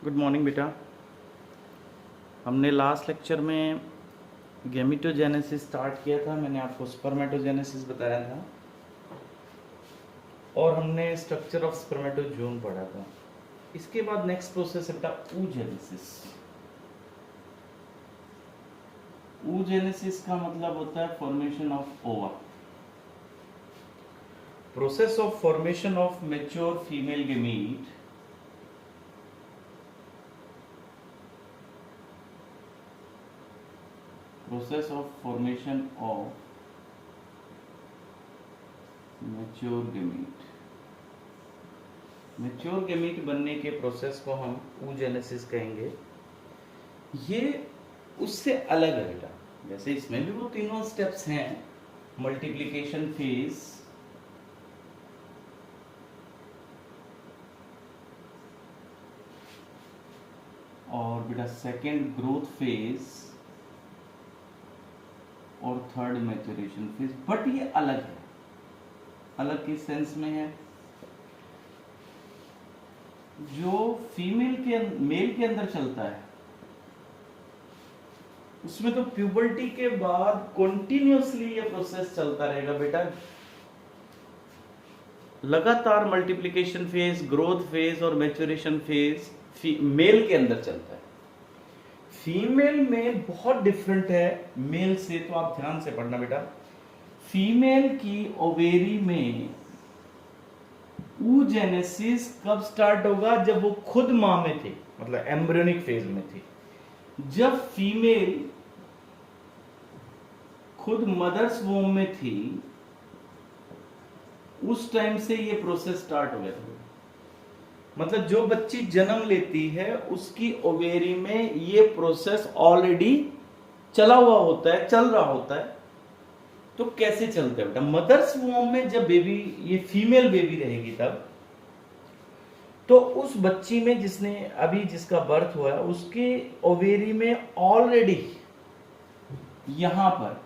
Good morning बेटा। हमने last lecture में गैमेटोजेनेसिस स्टार्ट किया था। मैंने आपको स्पर्मेटोजेनेसिस बताया था और हमने स्ट्रक्चर ऑफ स्पर्मेटोजोन पढ़ा था। इसके बाद नेक्स्ट प्रोसेस है बेटा oogenesis। oogenesis का मतलब होता है फॉर्मेशन ऑफ ओवा। Process of formation of mature female gamete process of formation of mature gamete। Mature gamete बनने के प्रोसेस को हम oogenesis कहेंगे। ये उससे अलग है बेटा। जैसे इसमें भी वो तीनों स्टेप्स हैं, मल्टीप्लिकेशन फेज, और बेटा सेकेंड ग्रोथ फेज और थर्ड मैच्योरेशन फेज। बट ये अलग है। अलग किस सेंस में है? जो फीमेल के मेल के अंदर चलता है उसमें तो प्यूबर्टी के बाद कॉन्टिन्यूसली ये प्रोसेस चलता रहेगा बेटा। लगातार मल्टीप्लिकेशन फेज, ग्रोथ फेज और मैच्योरेशन फेज मेल के अंदर चलता है। फीमेल में बहुत डिफरेंट है मेल से, तो आप ध्यान से पढ़ना बेटा। फीमेल की ओवेरी में oogenesis कब स्टार्ट होगा? जब वो खुद मां में थी, मतलब एम्ब्रियोनिक फेज में थी। जब फीमेल खुद मदर्स वोम में थी उस टाइम से ये प्रोसेस स्टार्ट हो गया था। मतलब जो बच्ची जन्म लेती है उसकी ओवेरी में ये प्रोसेस ऑलरेडी चला हुआ होता है, चल रहा होता है। तो कैसे चलता है बेटा? मदर्स वोम में जब बेबी, ये फीमेल बेबी रहेगी तब, तो उस बच्ची में जिसने अभी जिसका बर्थ हुआ है उसके ओवेरी में ऑलरेडी यहां पर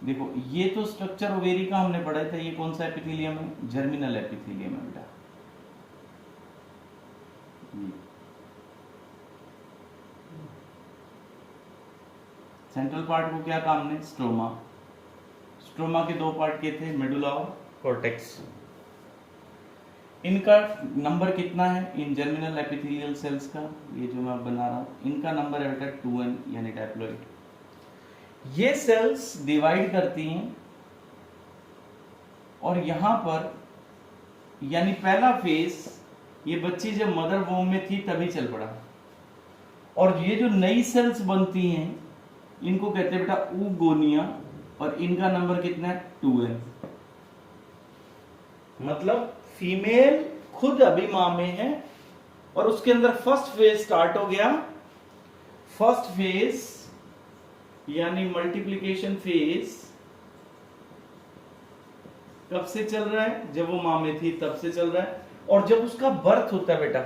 देखो, ये तो स्ट्रक्चर ओवेरी का हमने पढ़ा था। ये कौन सा एपिथेलियम है? जर्मिनल एपिथेलियम है बेटा। सेंट्रल पार्ट को क्या काम ने? स्ट्रोमा। स्ट्रोमा के दो पार्ट के थे, मेडुला और कॉर्टेक्स। इनका नंबर कितना है इन जर्मिनल एपिथेलियल सेल्स का? ये जो मैं बना रहा हूं, इनका नंबर है बेटा 2n, यानी डायप्लॉइड। ये सेल्स डिवाइड करती हैं और यहां पर, यानी पहला फेज, ये बच्ची जब मदर वोम में थी तभी चल पड़ा। और ये जो नई सेल्स बनती हैं इनको कहते हैं बेटा oogonia, और इनका नंबर कितना है? 2n। मतलब फीमेल खुद अभी मां में है और उसके अंदर फर्स्ट फेज स्टार्ट हो गया। फर्स्ट फेज यानी मल्टीप्लिकेशन फेज कब से चल रहा है? जब वो मां में थी तब से चल रहा है। और जब उसका बर्थ होता है बेटा,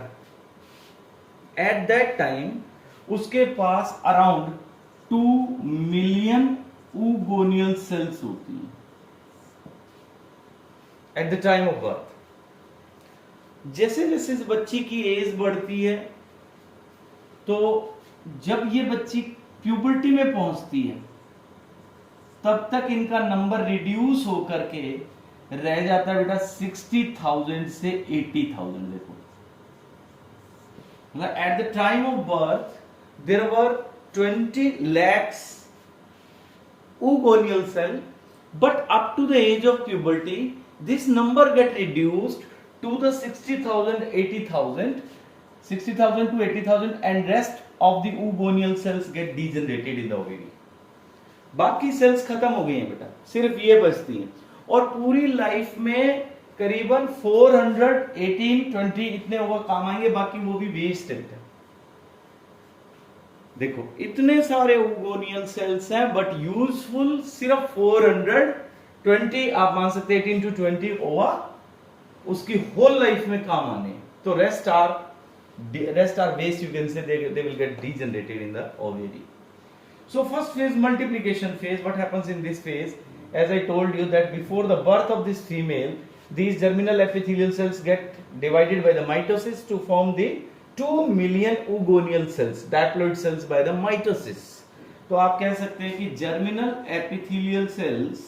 एट दैट टाइम उसके पास अराउंड 2 मिलियन oogoneal सेल्स होती हैं eight the time of birth. जैसे जैसे इस बच्ची की एज बढ़ती है, तो जब ये बच्ची प्यूबर्टी में पहुंचती है तब तक इनका नंबर रिड्यूस होकर के रह जाता है बेटा 60,000 से 80,000। देखो, मतलब at the time of birth there were 20 lakhs oogoneal cell, but up to the age of puberty this number get reduced to the 60,000 80,000, 60,000 to 80,000, and rest of the oogoneal cells get degenerated in the ovary। बाकी sales खत्म हो गई हैं बेटा, सिर्फ ये बचती हैं। और पूरी लाइफ में करीबन 418 20 इतने होगा काम आएंगे, बाकी वो भी वेस्ट है। देखो, इतने सारे oogoneal सेल्स हैं बट यूजफुल सिर्फ 420, आप मान सकते हैं 18 to 20 ओवा उसकी होल लाइफ में काम आने। तो rest are waste, you can say they will get degenerated in the ovary। So first phase, multiplication phase, what happens in this phase? As I told you that before the birth of this female, these germinal epithelial cells get divided by the mitosis to form the 2 million oogonal cells, diploid cells by the mitosis. तो आप कह सकते हैं कि germinal epithelial cells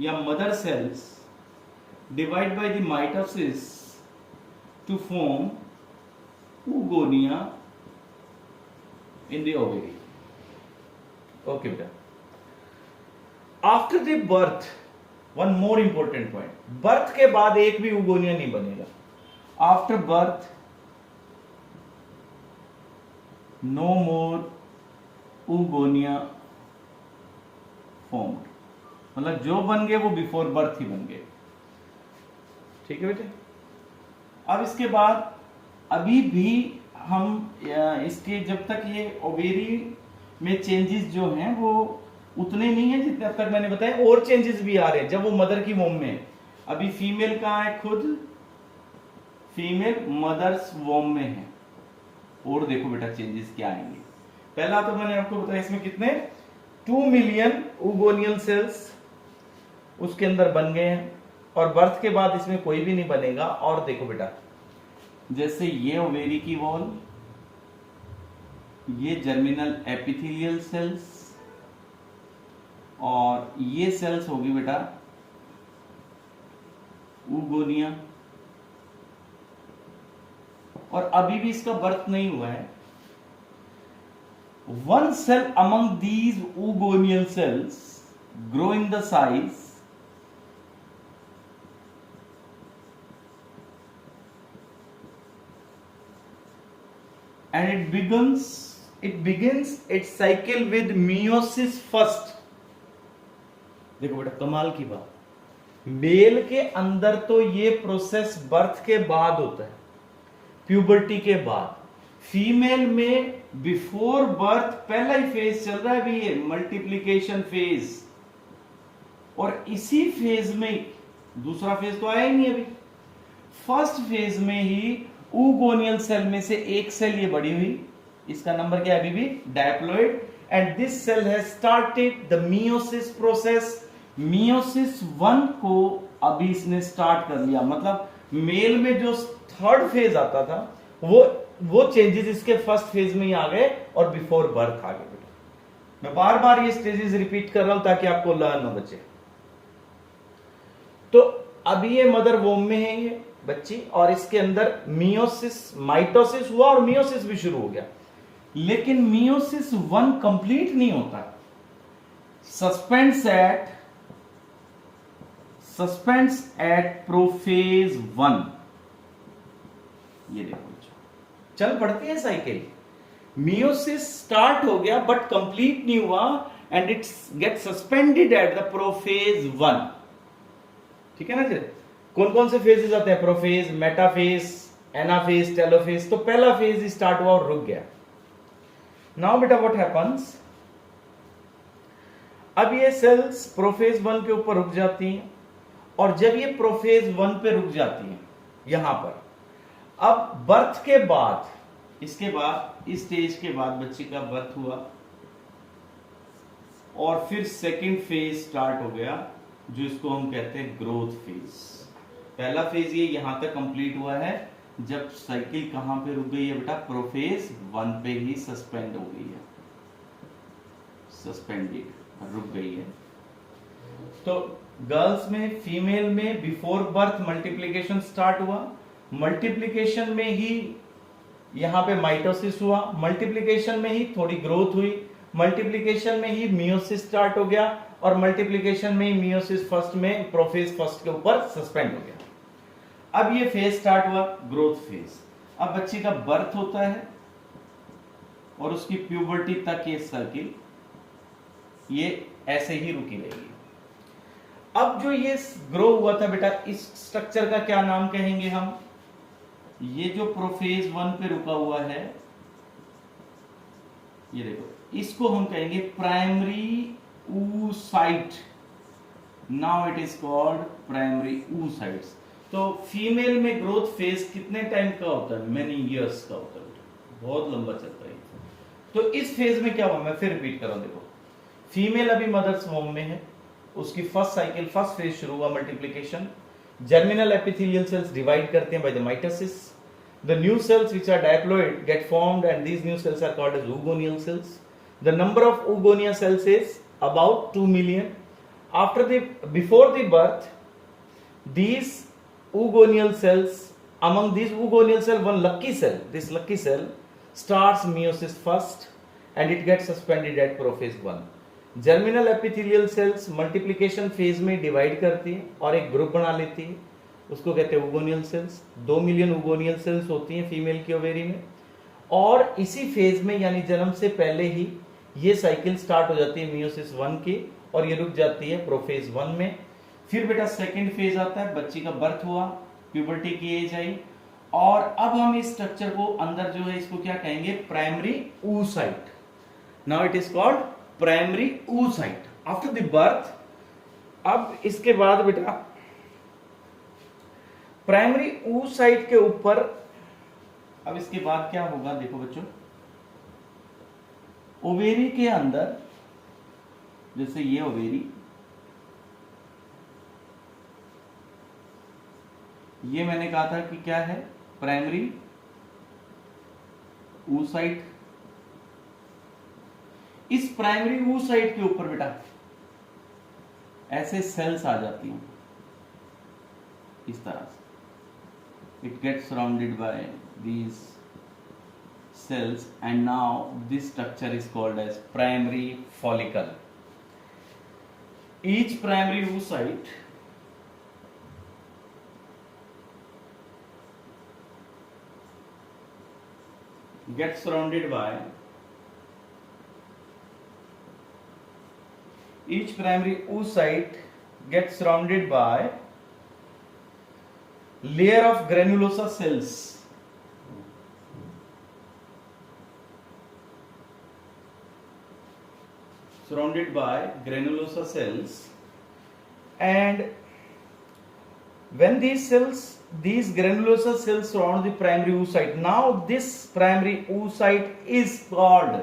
या mother cells divide by the mitosis to form oogonia in the ovary. Okay बेटा. After the birth, one more important point. Birth के बाद एक भी oogonia नहीं बनेगा. After birth, no more oogonia formed. मतलब जो बन गए वो बिफोर बर्थ ही बन गए. ठीक है बेटे. अब इसके बाद अभी भी हम इसके जब तक ये ओवेरी में चेंजेस जो हैं वो उतने नहीं है जितने अब तक मैंने बताया. और चेंजेस भी आ रहे हैं जब वो मदर की वोम में है. अभी फीमेल कहाँ है? खुद फीमेल मदर्स वोम में है. और देखो बेटा चेंजेस क्या आएंगे. पहला तो मैंने आपको बताया इसमें कितने 2 मिलियन oogonal सेल्स उसके अंदर बन गए हैं और बर्थ के बाद इसमें कोई भी नहीं बनेगा. और देखो बेटा जैसे ये ओवेरी की वॉल, ये जर्मिनल एपिथेलियल सेल्स और ये सेल्स होगी बेटा oogonia. और अभी भी इसका बर्थ नहीं हुआ है. One cell among these oogonal cells grow in the size and it begins its cycle with meiosis first. देखो बेटा कमाल की बात, मेल के अंदर तो ये प्रोसेस बर्थ के बाद होता है, प्यूबर्टी के बाद. फीमेल में बिफोर बर्थ पहला ही फेज चल रहा है अभी, ये मल्टीप्लिकेशन फेज. और इसी फेज में दूसरा फेज तो आया ही नहीं अभी. फर्स्ट फेज में ही oogonal सेल में से एक सेल ये बड़ी हुई, इसका नंबर क्या है अभी भी diploid. And this cell has started the meiosis process. Meiosis 1 को अभी इसने स्टार्ट कर लिया. मतलब मेल में जो थर्ड फेज आता था वो चेंजेस इसके फर्स्ट फेज में ही आ गए और बिफोर बर्थ आ गए. मैं बार बार ये स्टेजेस रिपीट कर रहा हूं ताकि आपको लर्न हो बच्चे. तो अभी ये मदर वोम में है ये बच्ची और इसके अंदर मियोसिस माइटोसिस हुआ और मियोसिस भी शुरू हो गया. लेकिन मियोसिस 1 कंप्लीट नहीं होता. Suspends at prophase 1. ये देखो चल पड़ती है साइकिल. मियोसिस स्टार्ट हो गया बट कंप्लीट नहीं हुआ and it's get suspended at the prophase 1. ठीक है ना सर. कौन कौन से फेजेस आते हैं? Prophase, metaphase, anaphase, telophase. तो पहला फेज स्टार्ट हुआ और रुक गया. नाउ बेटा व्हाट हैपेंस, अब ये सेल्स प्रोफेज 1 के ऊपर रुक जाती हैं और जब ये प्रोफेज 1 पे रुक जाती हैं यहां पर, अब बर्थ के बाद, इसके बाद इस स्टेज के बाद बच्चे का बर्थ हुआ और फिर सेकंड फेज स्टार्ट हो गया जो इसको हम कहते हैं ग्रोथ फेज. पहला फेज ये यहां तक कंप्लीट हुआ है जब साइकिल कहां पे रुक गई है बेटा? प्रोफेज 1 पे ही सस्पेंड हो गई है, सस्पेंडेड रुक गई है. तो गर्ल्स में, फीमेल में बिफोर बर्थ मल्टीप्लिकेशन स्टार्ट हुआ. मल्टीप्लिकेशन में ही यहां पे माइटोसिस हुआ, मल्टीप्लिकेशन में ही थोड़ी ग्रोथ हुई, मल्टीप्लिकेशन में ही मियोसिस स्टार्ट हो गया और मल्टीप्लिकेशन में ही मियोसिस फर्स्ट में प्रोफेज फर्स्ट के ऊपर सस्पेंड हो गया. अब ये फेज स्टार्ट हुआ ग्रोथ फेज. अब बच्चे का बर्थ होता है और उसकी प्यूबर्टी तक ये सर्किल ये ऐसे ही रुकी रहेगी. अब जो ये ग्रो हुआ था बेटा, इस स्ट्रक्चर का क्या नाम कहेंगे हम? ये जो प्रोफेज 1 पे रुका हुआ है, ये देखो, इसको हम कहेंगे primary oocyte. Now it is called primary oocytes. तो फीमेल में ग्रोथ फेज कितने टाइम का होता है? मेनी इयर्स का होता है, बहुत लंबा चलता है. तो इस फेज में क्या हुआ, मैं फिर रिपीट कर रहा हूं. देखो, फीमेल अभी मदर्स वोम में है, उसकी फर्स्ट साइकिल, फर्स्ट फेज शुरू हुआ multiplication. Germinal epithelial sales divide करते हैं bye the mitosis. The new cells which are diploid get formed, and these new cells are called as oogonial cells. The number of oogonia cells is about 2 million. Before the birth, these oogonial cells, among these oogonial cells, one lucky cell, this lucky cell starts meiosis first and it gets suspended at prophase 1. Germinal epithelial sales multiplication phase में divide करती है और एक group बना लेती है, उसको कहते हैं ओगोनियल सेल्स. 2 मिलियन ओगोनियल सेल्स होती हैं फीमेल की ओवेरी में, और इसी फेज में यानी जन्म से पहले ही ये साइकिल स्टार्ट हो जाती है मियोसिस 1 की, और ये रुक जाती है प्रोफेज 1 में. फिर बेटा सेकेंड फेज आता है, बच्ची का बर्थ हुआ, प्यूबर्टी की एज आई, और अब हम इस स्ट्रक्चर को अंदर जो है इसको क्या कहेंगे, primary oocyte. Now it is called primary oocyte after the birth. अब इसके बाद बेटा प्राइमरी oocyte के ऊपर अब इसके बाद क्या होगा, देखो बच्चों, ओवेरी के अंदर, जैसे ये ओवेरी, ये मैंने कहा था कि क्या है, प्राइमरी oocyte. इस प्राइमरी oocyte के ऊपर बेटा ऐसे सेल्स आ जाती हैं इस तरह से. It gets surrounded by these cells, and now this structure is called as primary follicle. Each primary oocyte gets surrounded by layer of granulosa cells. Surrounded by granulosa cells, and when these granulosa cells surround the primary oocyte, now this primary oocyte is called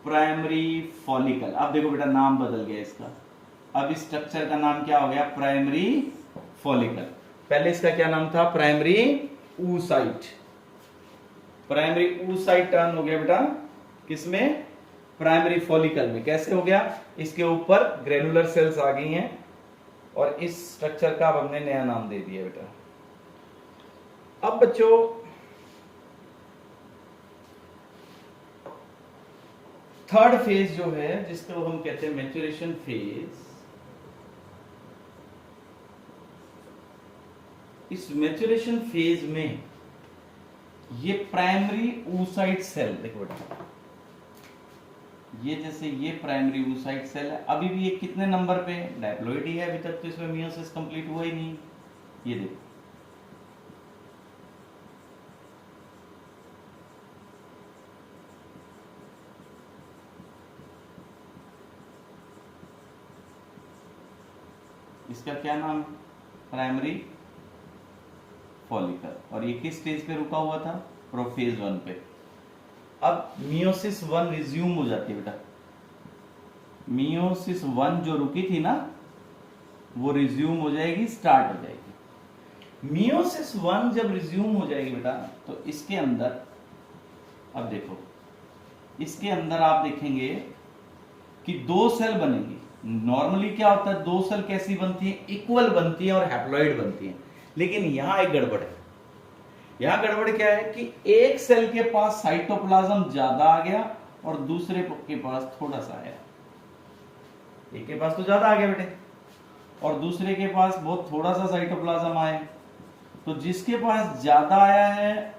primary follicle. अब देखो बेटा नाम बदल गया इसका, अब इस structure का नाम क्या हो गया, प्राइमरी फॉलिकल. पहले इसका क्या नाम था, primary oocyte. Primary oocyte turn हो गया बेटा किसमें, प्राइमरी फॉलिकल में. कैसे हो गया, इसके ऊपर ग्रेनुलर सेल्स आ गई हैं, और इस स्ट्रक्चर का अब हमने नया नाम दे दिया बेटा. अब बच्चों थर्ड फेज जो है, जिसको हम कहते हैं मैच्योरेशन फेज, इस मैच्योरेशन फेज में ये प्राइमरी oocyte सेल, देखो बेटा, ये जैसे ये प्राइमरी oocyte सेल है, अभी भी ये कितने नंबर पे, डायप्लॉइड ही है अभी तक, तो इसमें मियोसिस कंप्लीट हुआ ही नहीं. ये देखो, इसका क्या नाम, प्राइमरी फॉलिकल, और ये किस स्टेज पे रुका हुआ था, प्रोफेज 1 पे. अब मियोसिस 1 रिज्यूम हो जाती है बेटा, मियोसिस 1 जो रुकी थी ना वो रिज्यूम हो जाएगी, स्टार्ट हो जाएगी. मियोसिस 1 जब रिज्यूम हो जाएगी बेटा, तो इसके अंदर अब देखो, इसके अंदर आप देखेंगे कि 2 सेल बनेंगी. नॉर्मली क्या होता है, 2 सेल कैसी बनती है, इक्वल बनती है और हैप्लॉइड बनती है. लेकिन यहां एक गड़बड़ है. यहां गड़बड़ क्या है कि एक सेल के पास साइटोप्लाज्म ज्यादा आ गया और दूसरे के पास थोड़ा सा आया. एक के पास तो ज्यादा आ गया बेटे, और दूसरे के पास बहुत थोड़ा सा साइटोप्लाज्म आया. तो जिसके पास ज्यादा आया है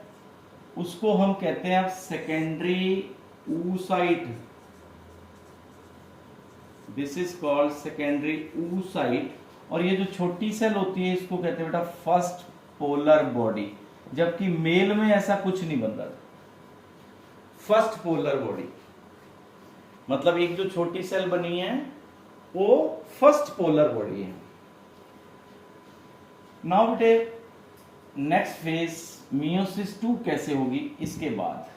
उसको हम कहते हैं अब secondary oocyte. This is called secondary oocyte. और ये जो छोटी सेल होती है इसको कहते हैं बेटा फर्स्ट पोलर बॉडी, जबकि मेल में ऐसा कुछ नहीं बन रहा. फर्स्ट पोलर बॉडी मतलब एक जो छोटी सेल बनी है वो फर्स्ट पोलर बॉडी है. नाउ बेटे नेक्स्ट फेज मियोसिस 2 कैसे होगी इसके बाद.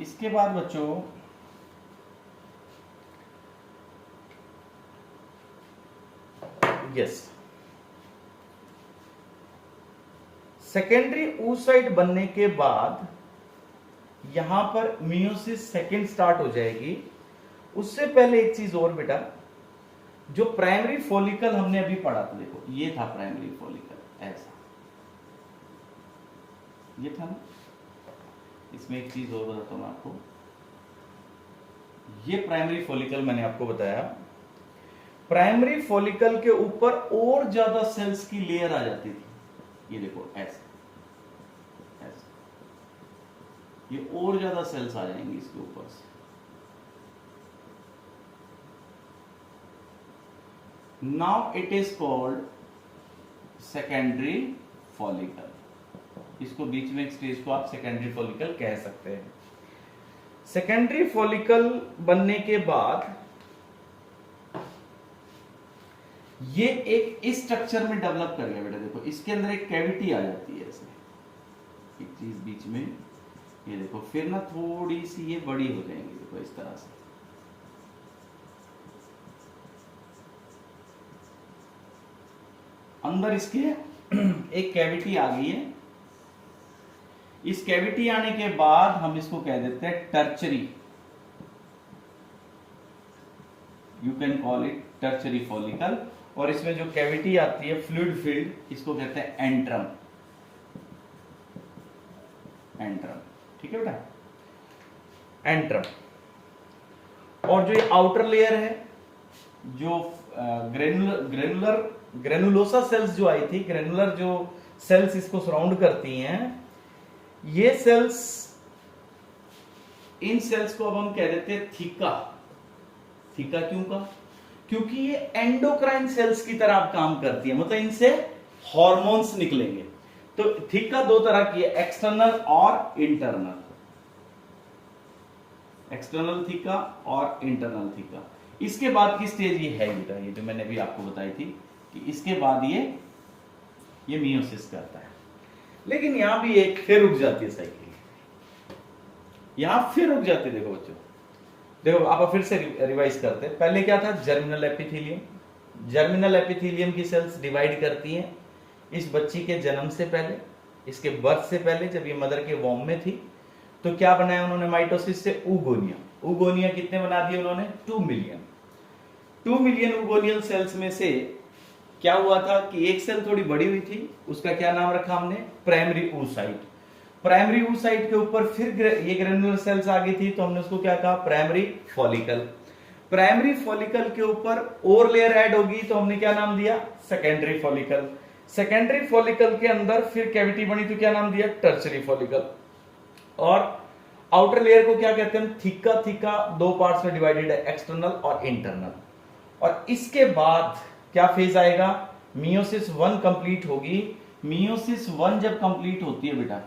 इसके बाद बच्चों यस सेकेंडरी oocyte बनने के बाद यहां पर मियोसिस सेकेंड स्टार्ट हो जाएगी। उससे पहले एक चीज और बेटा, जो प्राइमरी फॉलिकल हमने अभी पढ़ा था, देखो ये था प्राइमरी फॉलिकल, ऐसा ये था ना। इसमें एक चीज और बताता हूं मैं आपको, ये प्राइमरी फॉलिकल मैंने आपको बताया, प्राइमरी फॉलिकल के ऊपर और ज्यादा सेल्स की लेयर आ जाती थी, ये देखो ऐसे ऐसे, ये और ज्यादा सेल्स आ जाएंगे इसके ऊपर से। Now it is called secondary follicle. इसको बीच में एक स्टेज को आप सेकेंडरी फॉलिकल कह सकते हैं। सेकेंडरी फॉलिकल बनने के बाद ये एक इस स्ट्रक्चर में डेवलप कर गया बेटा, देखो इसके अंदर एक कैविटी आ जाती है ऐसे, एक चीज बीच में, ये देखो फिर ना थोड़ी सी ये बड़ी हो जाएंगी, देखो इस तरह से। अंदर इसके एक कैविटी आ गई है। इस कैविटी आने के बाद हम इसको कह देते हैं tertiary, you can call it tertiary follicle. और इसमें जो कैविटी आती है फ्लूइड फील्ड, इसको कहते हैं एंट्रम, एंट्रम, ठीक है बेटा, एंट्रम। और जो ये आउटर लेयर है, जो ग्रेनुलोसा सेल्स जो आई थी, ग्रेनुलर जो सेल्स इसको सराउंड करती हैं, ये सेल्स, इन सेल्स को अब हम कह देते हैं थीका। थीका क्यों का? क्योंकि ये एंडोक्राइन सेल्स की तरह काम करती है, मतलब इनसे हार्मोन्स निकलेंगे। तो थीका दो तरह की है, एक्सटर्नल और इंटरनल, एक्सटर्नल थीका और इंटरनल थीका। इसके बाद की स्टेज ये है बेटा, ये जो मैंने अभी आपको बताई थी कि इसके बाद ये मियोसिस करता है। लेकिन यहां भी एक फिर रुक जाती है साइकिल, यहां फिर रुक जाती है। देखो बच्चों, देखो आप फिर से रिवाइज करते हैं। पहले क्या था? Germinal epithelium. जर्मिनल एपिथेलियम की सेल्स डिवाइड करती हैं इस बच्ची के जन्म से पहले, इसके बर्थ से पहले, जब ये मदर के वॉम में थी। तो क्या बनाया उन्होंने माइटोसिस से? ऊगोनिया। ऊगोनिया कितने बना दिए उन्होंने? 2 मिलियन। 2 मिलियन ऊगोनियल सेल्स में से क्या हुआ था कि एक सेल थोड़ी बड़ी हुई थी, उसका क्या नाम रखा हमने? Primary oocyte। प्राइमरी oocyte के ऊपर फिर ये ग्रेनुलर सेल्स आ गई थी, तो हमने उसको क्या कहा? Primary follicle. प्राइमरी फॉलिकल के ऊपर और लेयर ऐड होगी, तो हमने क्या नाम दिया? Secondary follicle. सेकेंडरी फॉलिकल के अंदर फिर कैविटी बनी, तो क्या नाम दिया? Tertiary follicle. और आउटर लेयर को क्या कहते हैं? थीका। थीका दो पार्ट्स में डिवाइडेड है, एक्सटर्नल और इंटरनल। और इसके बाद क्या फेज आएगा? मियोसिस 1 कंप्लीट होगी। मियोसिस 1 जब कंप्लीट होती है बेटा,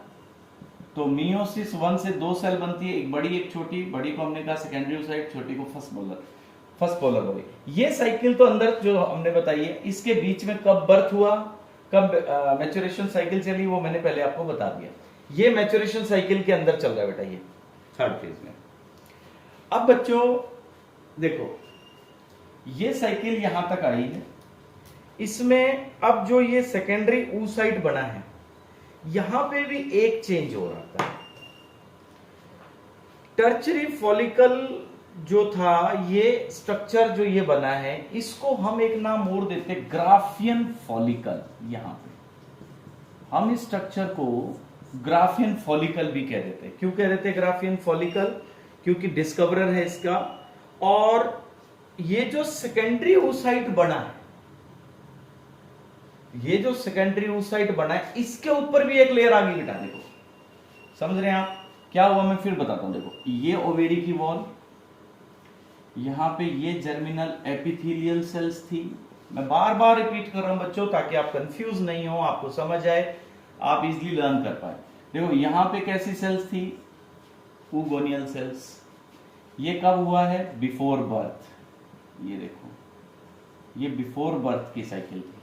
तो मियोसिस 1 से 2 सेल बनती है, एक बड़ी एक छोटी। बड़ी को हमने कहा सेकेंडरी oocyte, छोटी को फर्स्ट पोलर हो गई। ये साइकिल तो अंदर जो हमने बताई है, इसके बीच में कब बर्थ हुआ, कब मैच्योरेशन साइकिल चली, वो मैंने पहले आपको बता दिया। ये मैच्योरेशन साइकिल के अंदर चल रहा है बेटा, ये थर्ड फेज में। अब बच्चों देखो, ये साइकिल यहां तक आई है। इसमें अब जो ये सेकेंडरी oocyte बना है, यहां पे भी एक चेंज हो रहा था। टर्चरी फॉलिकल जो था, ये स्ट्रक्चर जो ये बना है, इसको हम एक नाम और देते हैं, ग्राफियन फॉलिकल। यहां पे हम इस स्ट्रक्चर को ग्राफियन फॉलिकल भी कह देते हैं। क्यों कह देते हैं ग्राफियन फॉलिकल? क्योंकि डिस्कवरर है इसका। और ये जो सेकेंडरी oocyte बना है, ये जो सेकेंडरी oocyte बना है, इसके ऊपर भी एक लेयर आ गई बेटा। देखो, समझ रहे हैं आप क्या हुआ? मैं फिर बताता हूं। देखो, ये ओवेरी की वॉल, यहां पे ये जर्मिनल एपिथेलियल सेल्स थी। मैं बार बार रिपीट कर रहा हूं बच्चों, ताकि आप कंफ्यूज नहीं हो, आपको समझ आए, आप इजीली लर्न कर पाए। देखो, यहां पे कैसी सेल्स थी? ऊगोनियल सेल्स। ये कब हुआ है? Before birth. ये देखो, ये बिफोर बर्थ की साइकिल थी।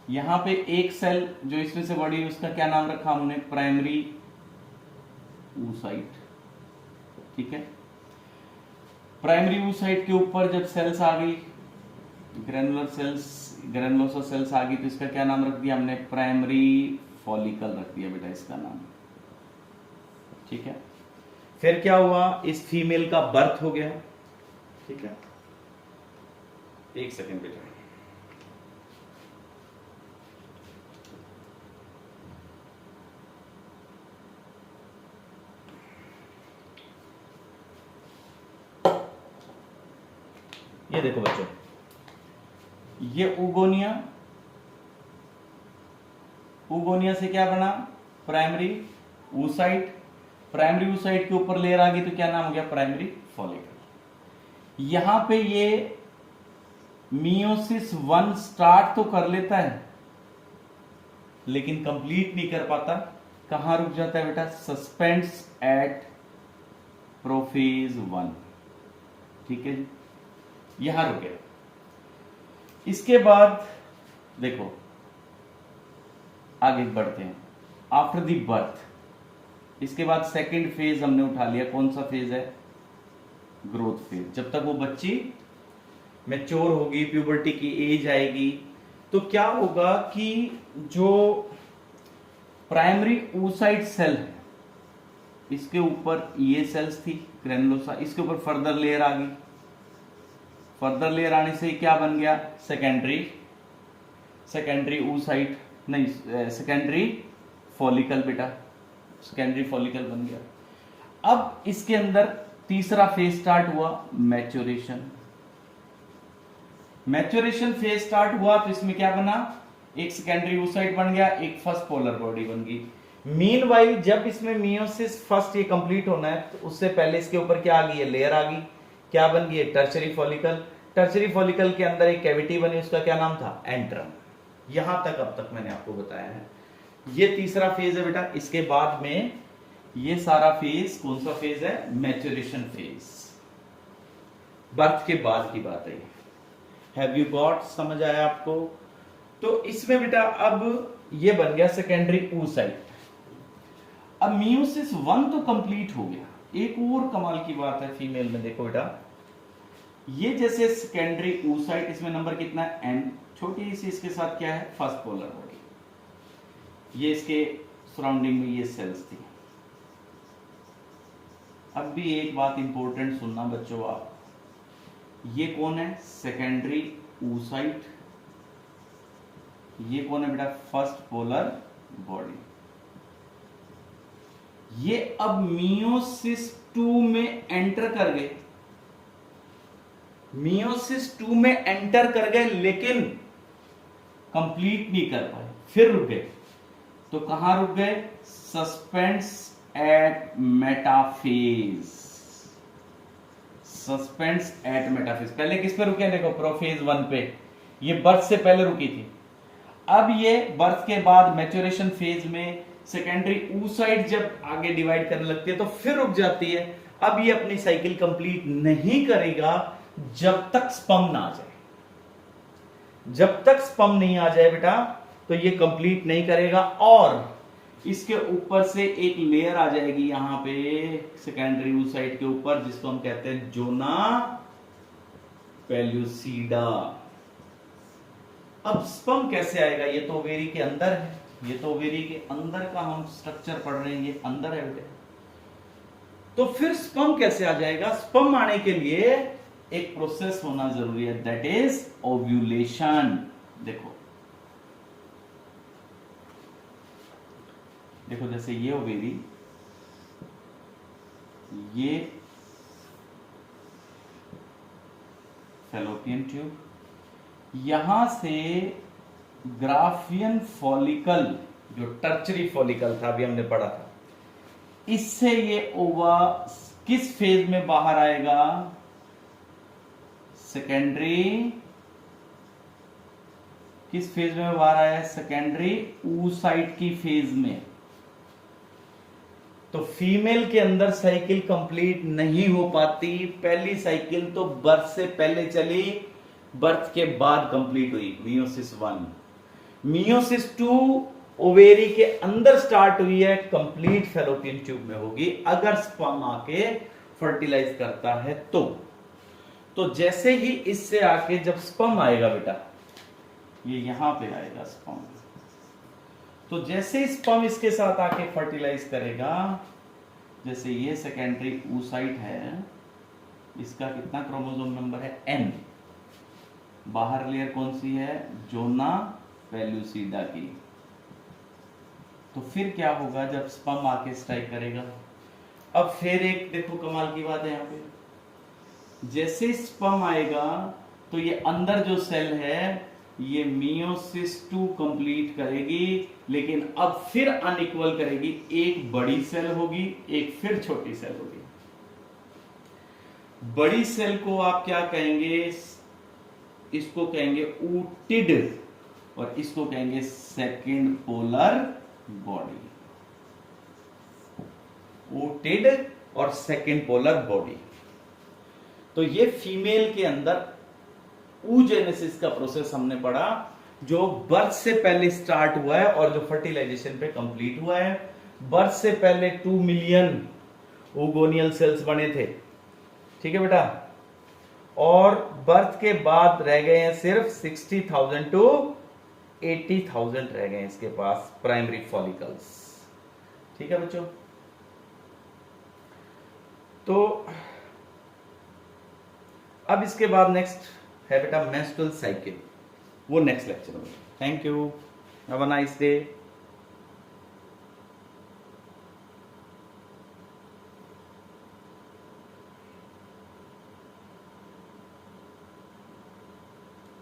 यहां पे एक सेल जो इसमें से बड़ी है, उसका क्या नाम रखा हमने? Primary oocyte। ठीक है, प्राइमरी oocyte के ऊपर जब सेल्स आ गई, ग्रेनुलर सेल्स, ग्रेनुलोसा सेल्स आ गई, तो इसका क्या नाम रख दिया हमने? प्राइमरी फॉलिकल रख दिया बेटा इसका नाम, ठीक है। फिर क्या हुआ, इस फीमेल का बर्थ हो गया, ठीक है। एक सेकेंड बेटा, ये देखो बच्चों, ये उगोनिया, उगोनिया से क्या बना, प्राइमरी oocyte, प्राइमरी oocyte के ऊपर लेयर आ गई तो क्या नाम हो गया, प्राइमरी फॉलिकल। यहां पे ये मियोसिस 1 स्टार्ट तो कर लेता है लेकिन कंप्लीट नहीं कर पाता, कहां रुक जाता है बेटा, सस्पेंड्स एट प्रोफेज 1, ठीक है जी, यहां रुक गया। इसके बाद देखो आगे बढ़ते हैं, आफ्टर द बर्थ, इसके बाद सेकंड फेज हमने उठा लिया, कौन सा फेज है, ग्रोथ फेज। जब तक वो बच्ची मैच्योर होगी, प्यूबर्टी की एज आएगी, तो क्या होगा कि जो प्राइमरी oocyte सेल है, इसके ऊपर ये सेल्स थी ग्रेनुलोसा, इसके ऊपर फर्दर लेयर आ गई, फर्दर लेयर आने से क्या बन गया, सेकेंडरी oocyte, नहीं सेकेंडरी फॉलिकल बेटा, सेकेंडरी फॉलिकल बन गया। अब इसके अंदर तीसरा फेज स्टार्ट हुआ, मैच्योरेशन। मैच्योरेशन फेज स्टार्ट हुआ तो इसमें क्या बना, एक सेकेंडरी oocyte बन गया, एक फर्स्ट पोलर बॉडी बन गई। मीनवाइल जब इसमें मियोसिस फर्स्ट ये कंप्लीट होना है तो उससे पहले इसके ऊपर क्या आ गई है, लेयर आ गई, क्या बन गई है, टर्शरी फॉलिकल। टर्शरी फॉलिकल के अंदर एक कैविटी बनी, उसका क्या नाम था, एंट्रम। यहां तक अब तक मैंने आपको बताया है, ये तीसरा फेज है बेटा। इसके बाद में ये सारा फेज कौन सा फेज है, मैच्योरेशन फेज, बर्थ के बाद की बात है। हैव यू गॉट, समझ आया आपको। तो इसमें बेटा अब ये बन गया सेकेंडरी oocyte। अब मियोसिस 1 तो कंप्लीट हो गया। एक और कमाल की बात है फीमेल में, देखो बेटा, ये जैसे सेकेंडरी oocyte, इसमें नंबर कितना है, एन, छोटी सी इसके साथ क्या है, फर्स्ट पोलर बॉडी, ये इसके सराउंडिंग में ये सेल्स थी। अब भी एक बात इंपॉर्टेंट सुनना बच्चों आप, ये कौन है, सेकेंडरी oocyte, ये कौन है बेटा, फर्स्ट पोलर बॉडी। ये अब मियोसिस 2 में एंटर कर गए, मियोसिस 2 में एंटर कर गए लेकिन कंप्लीट नहीं कर पाए, फिर रुक गए। तो कहां रुक गए, suspends at metaphase, suspends at metaphase. पहले किस पे रुके, देखो प्रोफेज 1 पे, ये बर्थ से पहले रुकी थी। अब ये बर्थ के बाद मैच्योरेशन फेज में सेकेंडरी oocyte जब आगे डिवाइड करने लगती है तो फिर रुक जाती है। अब ये अपनी साइकिल कंप्लीट नहीं करेगा जब तक स्पर्म ना आ जाए। जब तक स्पर्म नहीं आ जाए बेटा तो ये कंप्लीट नहीं करेगा, और इसके ऊपर से एक लेयर आ जाएगी यहां पे सेकेंडरी oocyte के ऊपर, जिसको हम कहते हैं जोना पेल्यूसिडा। अब स्पर्म कैसे आएगा, ये तो ओवेरी के अंदर है, ये तो ओवेरी के अंदर का हम स्ट्रक्चर पढ़ रहे हैं, ये अंदर है बेटे। तो फिर स्पर्म कैसे आ जाएगा, स्पर्म आने के लिए एक प्रोसेस होना जरूरी है, दैट इज ओव्यूलेशन। देखो देखो, जैसे ये ओवेरी, ये फैलोपियन ट्यूब, यहां से ग्राफियन फॉलिकल, जो टर्चरी फॉलिकल था अभी हमने पढ़ा था, इससे ये ओवा किस फेज में बाहर आएगा, सेकेंडरी, किस फेज में बाहर आया है, सेकेंडरी oocyte की फेज में। तो फीमेल के अंदर साइकिल कंप्लीट नहीं हो पाती, पहली साइकिल तो बर्थ से पहले चली, बर्थ के बाद कंप्लीट हुई मियोसिस 1। मियोसिस 2 ओवेरी के अंदर स्टार्ट हुई है, कंप्लीट फैलोपियन ट्यूब में होगी अगर स्पर्म आके फर्टिलाइज करता है तो जैसे ही इससे आके जब स्पर्म आएगा बेटा, ये यहां पे आएगा स्पर्म, तो जैसे स्पर्म इसके साथ आके फर्टिलाइज करेगा, जैसे ये सेकेंडरी oocyte है, इसका कितना क्रोमोसोम नंबर है, N। बाहर लेयर कौन सी है, जोना पेलुसिडा की। तो फिर क्या होगा जब स्पर्म आके स्ट्राइक करेगा। अब फिर एक देखो कमाल की बात है यहाँ पे, जैसे स्पर्म आएगा तो ये अंदर जो सेल है ये मियोसिस 2 कंप्लीट करेगी, लेकिन अब फिर अनइक्वल करेगी, एक बड़ी सेल होगी एक फिर छोटी सेल होगी। बड़ी सेल को आप क्या कहेंगे, इसको कहेंगे ऊटिड और इसको कहेंगे सेकंड पोलर बॉडी। ऊटिड और सेकंड पोलर बॉडी। तो ये फीमेल के अंदर oogenesis का प्रोसेस हमने पढ़ा, जो बर्थ से पहले स्टार्ट हुआ है और जो फर्टिलाइजेशन पे कंप्लीट हुआ है। बर्थ से पहले 2 मिलियन ओगोनियल सेल्स बने थे, ठीक है बेटा, और बर्थ के बाद रह गए हैं सिर्फ 60,000 टू 80,000 रह गए हैं इसके पास प्राइमरी फॉलिकल्स, ठीक है बच्चों। तो अब इसके बाद नेक्स्ट है बेटा मेंस्ट्रुअल साइकिल, वो नेक्स्ट लेक्चर में। Thank you, have a nice day.